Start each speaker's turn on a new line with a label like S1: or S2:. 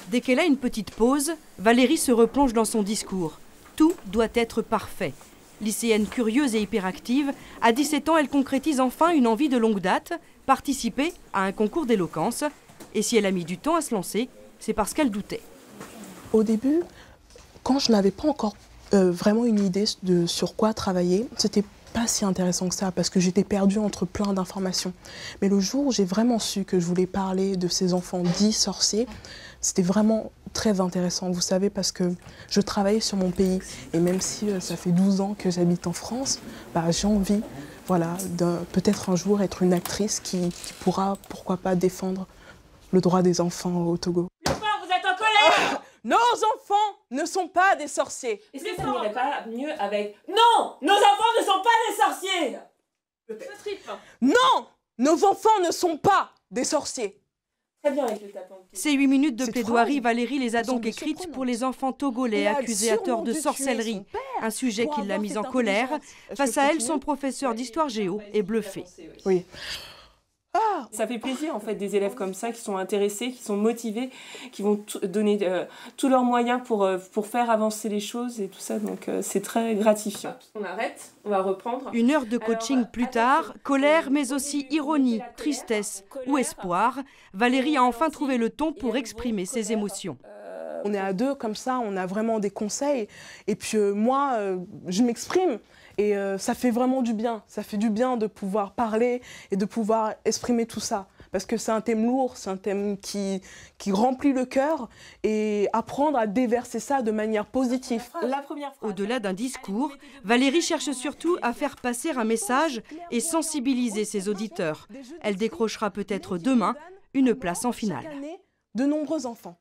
S1: Dès qu'elle a une petite pause, Valérie se replonge dans son discours. Tout doit être parfait. Lycéenne curieuse et hyperactive, à 17 ans, elle concrétise enfin une envie de longue date, participer à un concours d'éloquence. Et si elle a mis du temps à se lancer, c'est parce qu'elle doutait.
S2: Au début, quand je n'avais pas encore vraiment une idée sur quoi travailler, c'était pas si intéressant que ça parce que j'étais perdue entre plein d'informations. Mais le jour où j'ai vraiment su que je voulais parler de ces enfants dits sorciers, c'était vraiment très intéressant, vous savez, parce que je travaillais sur mon pays. Et même si ça fait 12 ans que j'habite en France, j'ai envie, voilà, de peut-être un jour être une actrice qui pourra, pourquoi pas, défendre le droit des enfants au Togo.
S3: Vous êtes en colère!
S2: Nos enfants ne sont pas des sorciers.
S3: Est-ce que ça n'irait pas mieux avec... Non! Nos enfants ne sont pas des sorciers!
S2: Non! Nos enfants ne sont pas des sorciers.
S3: Très bien avec le tapant.
S1: Ces 8 minutes de plaidoirie,
S2: trop...
S1: Valérie les a donc écrites pour les enfants togolais accusés à tort de sorcellerie. Un sujet qui l'a mise en colère. Face à elle, son professeur d'histoire géo est bluffé.
S2: Oui.
S3: Ça fait plaisir en fait des élèves comme ça qui sont intéressés, qui sont motivés, qui vont donner tous leurs moyens pour faire avancer les choses et tout ça, donc c'est très gratifiant. On arrête, on va reprendre.
S1: 1 heure de coaching plus tard, colère mais aussi ironie, tristesse ou espoir, Valérie a enfin trouvé le ton pour exprimer ses émotions.
S2: On est à deux comme ça, on a vraiment des conseils et puis moi je m'exprime. Et ça fait vraiment du bien, ça fait du bien de pouvoir parler et de pouvoir exprimer tout ça. Parce que c'est un thème lourd, c'est un thème qui remplit le cœur et apprendre à déverser ça de manière positive.
S1: Au-delà d'un discours, Valérie cherche surtout à faire passer un message et sensibiliser ses auditeurs. Elle décrochera peut-être demain une place en finale.
S2: De nombreux enfants.